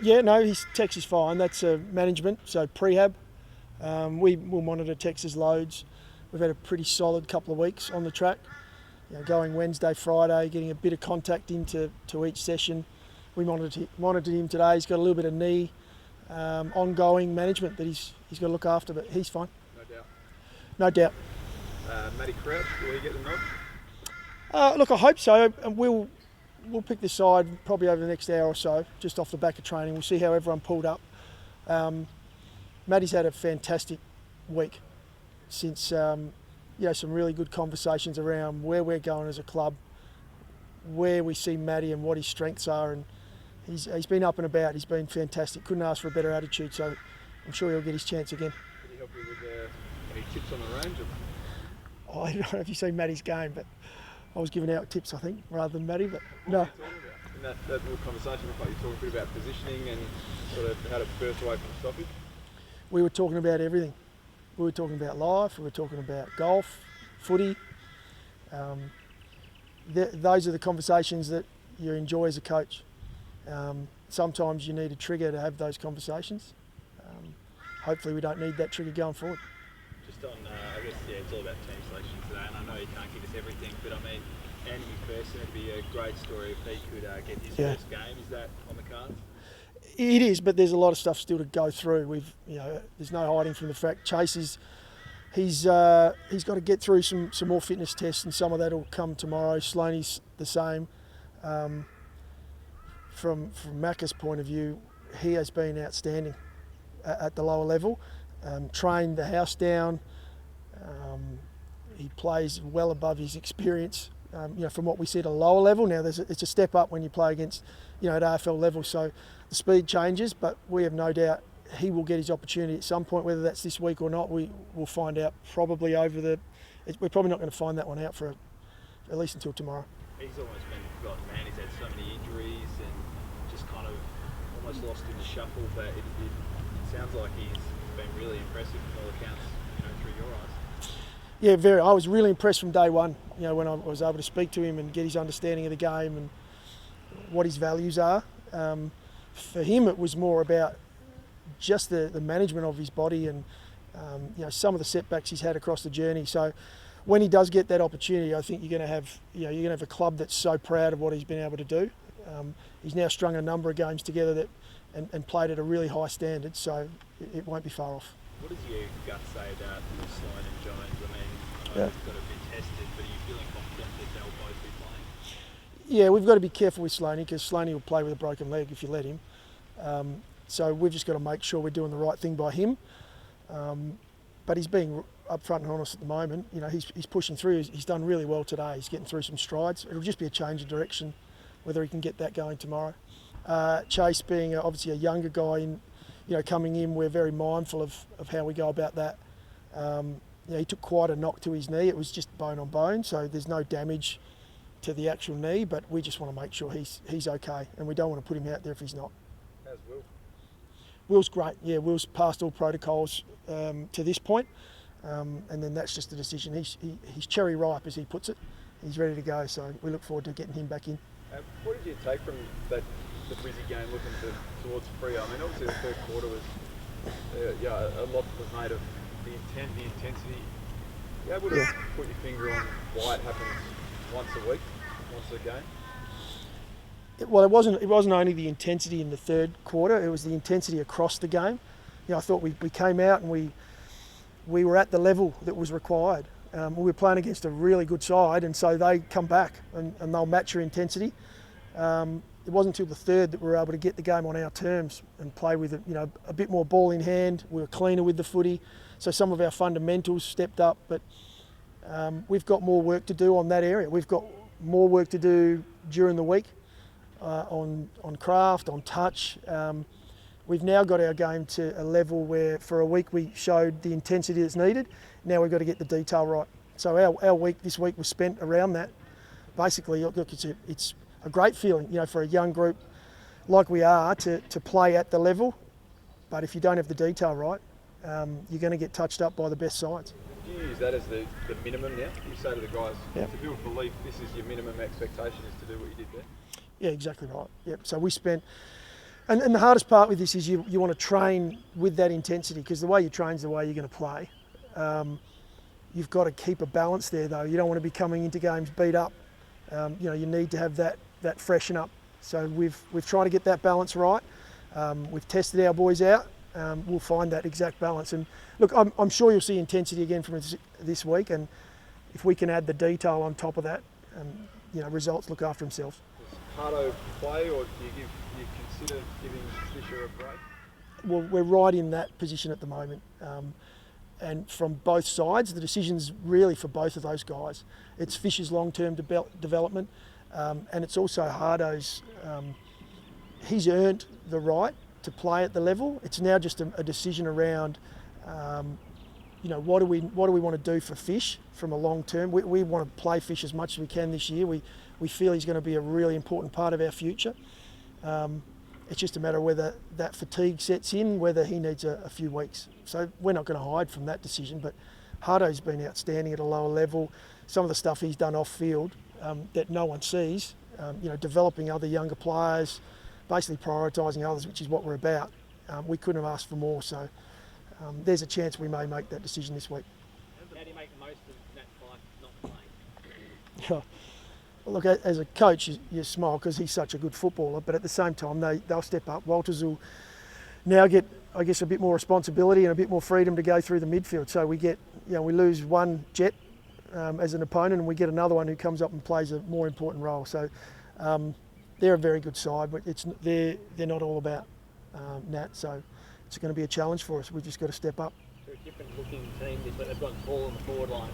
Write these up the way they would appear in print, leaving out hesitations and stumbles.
Yeah, no, his Tex is fine. That's management, so prehab. We will monitor Tex's loads. We've had a pretty solid couple of weeks on the track. Going Wednesday, Friday, getting a bit of contact into each session. We monitored him today. He's got a little bit of knee ongoing management that he's got to look after, but he's fine. No doubt. No doubt. Matty Crouch, will he get the nod? Look, I hope so. And we'll pick this side probably over the next hour or so, just off the back of training. We'll see how everyone pulled up. Matty's had a fantastic week since some really good conversations around where we're going as a club, where we see Matty and what his strengths are, and he's been up and about. He's been fantastic. Couldn't ask for a better attitude, so I'm sure he'll get his chance again. Did he help you with any tips on the range? I don't know if you've seen Matty's game, but I was giving out tips, I think, rather than Matty. But no. In that little conversation, I thought you were talking a bit about positioning and sort of how to burst away from stoppage. We were talking about everything. We were talking about life. We were talking about golf, footy. Those are the conversations that you enjoy as a coach. Sometimes you need a trigger to have those conversations. Hopefully we don't need that trigger going forward. Just on, I guess, it's all about team selection today, and I know you can't give us everything, but I mean, Andy McPherson, it'd be a great story if he could get his first game. Is that on the cards? It is, but there's a lot of stuff still to go through. There's no hiding from the fact Chase he's got to get through some more fitness tests, and some of that will come tomorrow. Sloaney's the same. From Macca's point of view, he has been outstanding at the lower level. Trained the house down. He plays well above his experience. From what we see at a lower level now, it's a step up when you play against, at AFL level. So the speed changes, but we have no doubt he will get his opportunity at some point. Whether that's this week or not, we will find out probably we're probably not going to find that one out for at least until tomorrow. He's almost been forgotten, man. He's had so many injuries and just kind of almost lost in the shuffle. But it sounds like he's been really impressive from all accounts, through your eyes. Yeah, very. I was really impressed from day one. When I was able to speak to him and get his understanding of the game and what his values are. For him, it was more about just the management of his body and some of the setbacks he's had across the journey. So when he does get that opportunity, I think you're going to have a club that's so proud of what he's been able to do. He's now strung a number of games together and played at a really high standard, so it won't be far off. What does your gut say about Sloan and Jones? I mean, it's got to be tested, but are you feeling confident that they'll both be playing? Yeah, we've got to be careful with Sloaney because Sloaney will play with a broken leg if you let him. So we've just got to make sure we're doing the right thing by him. But he's being upfront and honest at the moment. He's pushing through. He's done really well today. He's getting through some strides. It'll just be a change of direction, whether he can get that going tomorrow. Chase being obviously a younger guy, coming in, we're very mindful of how we go about that. He took quite a knock to his knee. It was just bone on bone, so there's no damage to the actual knee, but we just want to make sure he's okay, and we don't want to put him out there if he's not. How's Will? Will's great. Yeah, Will's passed all protocols to this point, and then that's just the decision. He's cherry ripe, as he puts it. He's ready to go, so we look forward to getting him back in. What did you take from the Brizzy game looking towards Freo? I mean, obviously the third quarter was, a lot was made of the intensity. Are you able to put your finger on why it happens once a week, once a game? Well, it wasn't only the intensity in the third quarter, it was the intensity across the game. I thought we came out and we were at the level that was required. We were playing against a really good side, and so they come back and they'll match your intensity. It wasn't until the third that we were able to get the game on our terms and play with a bit more ball in hand. We were cleaner with the footy, so some of our fundamentals stepped up, but we've got more work to do on that area. We've got more work to do during the week on craft, on touch. We've now got our game to a level where for a week we showed the intensity that's needed. Now we've got to get the detail right. So our week this week was spent around that. Basically, look, it's a great feeling, for a young group like we are to play at the level. But if you don't have the detail right, you're going to get touched up by the best sides. Do you use that as the minimum now? You say to the guys, to build belief, this is your minimum expectation is to do what you did there? Yeah, exactly right. Yep. So we spent And the hardest part with this is you want to train with that intensity, because the way you train is the way you're going to play. You've got to keep a balance there, though. You don't want to be coming into games beat up. You need to have that freshen up. So we've tried to get that balance right. We've tested our boys out. We'll find that exact balance. And look, I'm sure you'll see intensity again from this week. And if we can add the detail on top of that, results look after themselves. Does Hardo play, or do you consider giving Fisher a break? Well, we're right in that position at the moment. And from both sides, the decision's really for both of those guys. It's Fisher's long-term development, and it's also Hardo's. He's earned the right to play at the level. It's now just a decision around, what do we want to do for Fish from a long term. We want to play Fish as much as we can this year. We feel he's going to be a really important part of our future. It's just a matter of whether that fatigue sets in, whether he needs a few weeks. So we're not going to hide from that decision, but Hardo's been outstanding at a lower level. Some of the stuff he's done off field that no one sees, developing other younger players, basically prioritising others, which is what we're about. We couldn't have asked for more, so there's a chance we may make that decision this week. How do you make the most of that fight not playing? Well, look, as a coach, you smile because he's such a good footballer, but at the same time, they'll step up. Walters will now get, I guess, a bit more responsibility and a bit more freedom to go through the midfield. So we get, we lose one jet as an opponent, and we get another one who comes up and plays a more important role. So they're a very good side, but they're not all about Nat. So it's going to be a challenge for us. We've just got to step up. They're a different looking team this week. They've got the ball on the forward line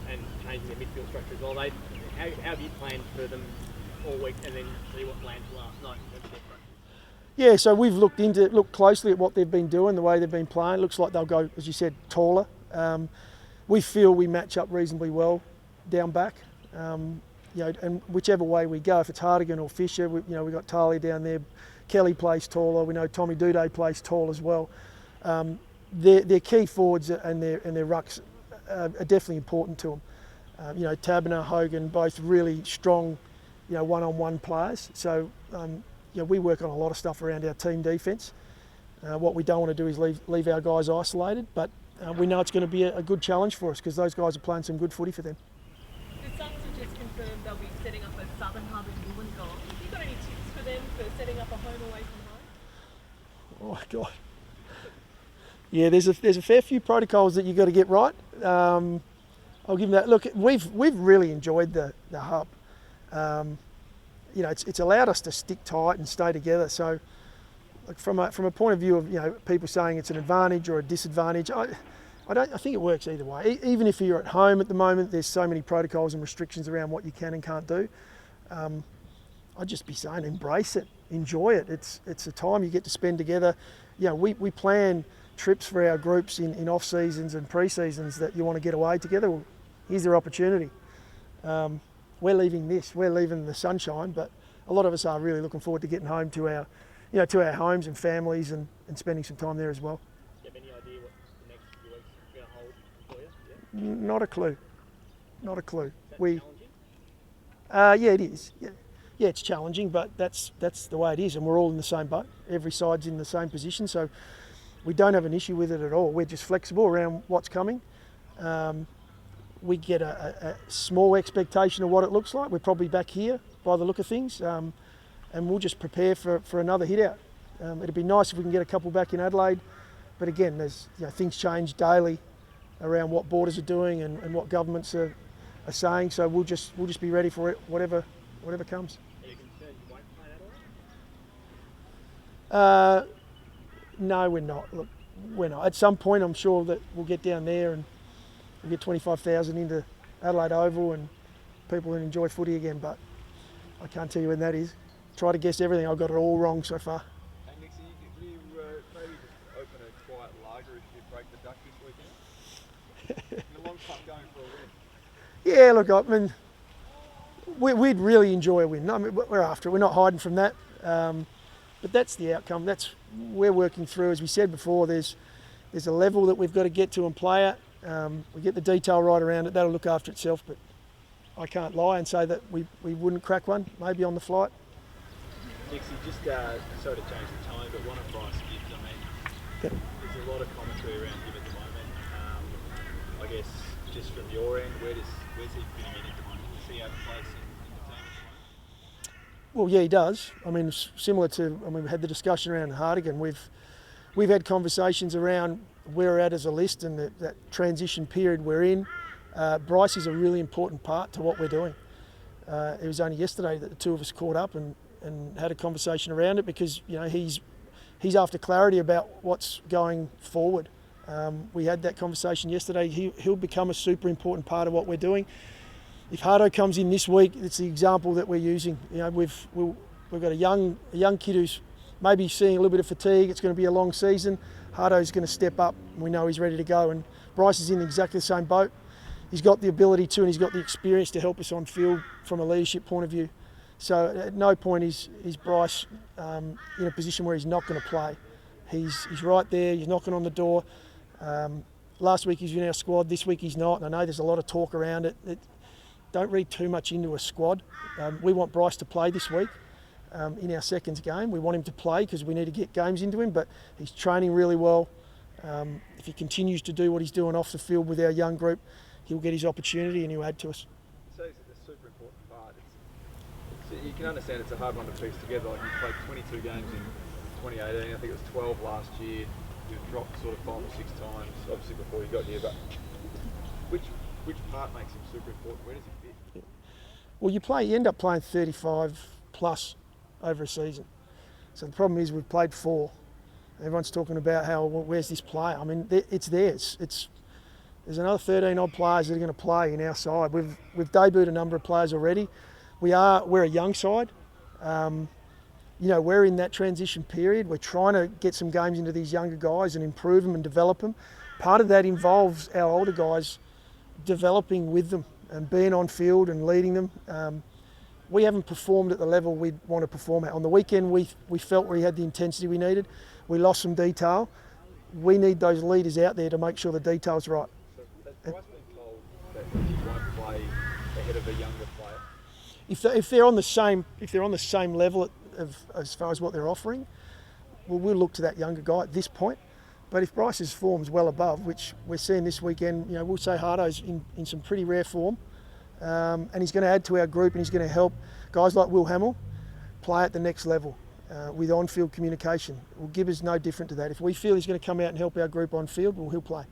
and changing their midfield structure as well. How have you planned for them all week, and then see what lands last night in terms of their practice? Yeah, so we've looked closely at what they've been doing, the way they've been playing. It looks like they'll go, as you said, taller. We feel we match up reasonably well down back. And whichever way we go, if it's Hardigan or Fisher, we've got Talia down there. Kelly plays taller. We know Tommy Duday plays tall as well. Their key forwards and their rucks are definitely important to them. Tabner, Hogan, both really strong, one-on-one players. So, we work on a lot of stuff around our team defence. What we don't want to do is leave our guys isolated, but we know it's going to be a good challenge for us because those guys are playing some good footy for them. The Suns have just confirmed they'll be setting up a southern hub in Wollongong. Have you got any tips for them for setting up a home away from home? Oh, God. Yeah, there's a fair few protocols that you've got to get right. I'll give them that. Look, we've really enjoyed the hub. It's allowed us to stick tight and stay together. So, from a point of view of people saying it's an advantage or a disadvantage, I think it works either way. Even if you're at home at the moment, there's so many protocols and restrictions around what you can and can't do. I'd just be saying, embrace it, enjoy it. It's a time you get to spend together. We plan trips for our groups in off seasons and pre-seasons that you want to get away together. Well, here's their opportunity. We're leaving the sunshine, but a lot of us are really looking forward to getting home to our homes and families and spending some time there as well. Do you have any idea what the next few weeks are going to hold for you? Yeah? Not a clue. Not a clue. Is that challenging? Yeah, it is. Yeah, it's challenging, but that's the way it is, and we're all in the same boat. Every side's in the same position, so we don't have an issue with it at all. We're just flexible around what's coming. We get a small expectation of what it looks like. We're probably back here by the look of things, and we'll just prepare for another hit out. It'd be nice if we can get a couple back in Adelaide, but again, there's things change daily around what borders are doing and what governments are saying. So we'll just be ready for it, whatever comes. Are you concerned you won't play Adelaide? No, we're not. Look, we're not. At some point, I'm sure that we'll get down there and we'll get 25,000 into Adelaide Oval and people will enjoy footy again, but I can't tell you when that is. Try to guess everything. I've got it all wrong so far. Hey, Nixie, can you maybe just open a quiet lager if you break the duck this weekend? It's been a long time going for a win. Yeah, look, I mean, we'd really enjoy a win. I mean, we're after it. We're not hiding from that. But that's the outcome. We're working through. As we said before, there's a level that we've got to get to and play at. We get the detail right around it. That'll look after itself. But I can't lie and say that we wouldn't crack one, maybe on the flight. Dixie, just sorry to change the tone, but one of Bryce Gibbs, I mean, Yep. there's a lot of commentary around him at the moment. I guess just from your end, where's he fitting in at the moment? Does he have a place in the team at the moment? Well, yeah, he does. I mean, similar to, we had the discussion around Hardigan. We've had conversations around where we're at as a list and that transition period we're in. Bryce is a really important part to what we're doing. It was only yesterday that the two of us caught up and had a conversation around it because, he's after clarity about what's going forward. We had that conversation yesterday. He'll become a super important part of what we're doing. If Hardo comes in this week, it's the example that we're using. We've got a young kid who's maybe seeing a little bit of fatigue. It's going to be a long season. Hardo's going to step up. We know he's ready to go, and Bryce is in exactly the same boat. He's got the ability to, and he's got the experience to help us on field from a leadership point of view. So at no point is Bryce in a position where he's not going to play. He's right there. He's knocking on the door. Last week he's in our squad. This week he's not. And I know there's a lot of talk around it. Don't read too much into a squad. We want Bryce to play this week in our seconds game. We want him to play because we need to get games into him, but he's training really well. If he continues to do what he's doing off the field with our young group, he'll get his opportunity and he'll add to us. So it's a super important part. You can understand it's a hard one to piece together. Like you played 22 games in 2018. I think it was 12 last year. You've dropped sort of 5 or 6 times, obviously before you got here. But which part makes him super important? Where does he fit? Well, you end up playing 35 plus over a season. So the problem is we've played 4. Everyone's talking about where's this player? I mean, it's theirs. There's another 13 odd players that are going to play in our side. We've debuted a number of players already. We're a young side. We're in that transition period. We're trying to get some games into these younger guys and improve them and develop them. Part of that involves our older guys developing with them and being on field and leading them. We haven't performed at the level we want to perform at. On the weekend, we felt we had the intensity we needed. We lost some detail. We need those leaders out there to make sure the detail's right. So has Bryce been told that he won't play ahead of a younger player? If they're on the same level as far as what they're offering, we'll look to that younger guy at this point. But if Bryce's form's well above, which we're seeing this weekend, we'll say Hardo's in some pretty rare form, and he's going to add to our group and he's going to help guys like Will Hamill play at the next level with on-field communication. Well, Gibb is no different to that. If we feel he's going to come out and help our group on field, well, he'll play.